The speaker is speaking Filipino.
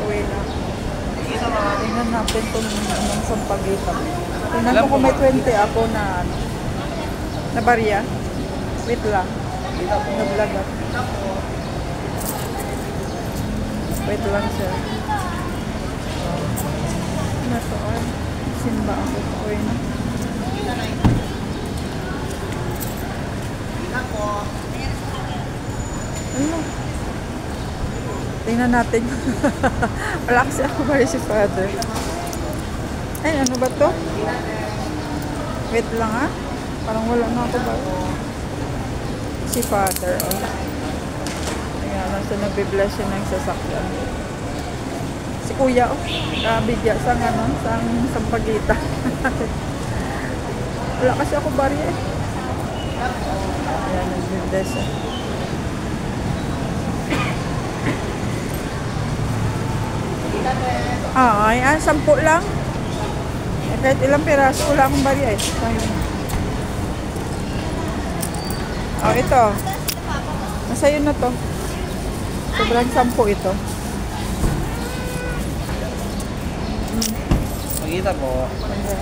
Uwi na. Tingnan natin kung anong sampagitan. Tingnan ko kung may 20 ako na ano. Na barya. Wait lang. Naglagat. Wait lang siya. Ano to? Simba ako. Uwi na. Ano? Tingnan natin. Wala kasi ako bari si Father. Ay, ano ba to? Wait lang ha. Parang wala na ako ba? Si Father. Oh. Ayan, nasa nabibless siya ng sasakyan. Si Kuya, oh. Bigya sa ano, sa sampagita. Wala kasi ako bari eh. Ayan, nabibless siya. Ay, 10 lang. Eh, kahit ilang piraso, wala akong bari eh. Oh, ito. Nasa'yo na to. Sobrang 10 ito. Makita po. Okay.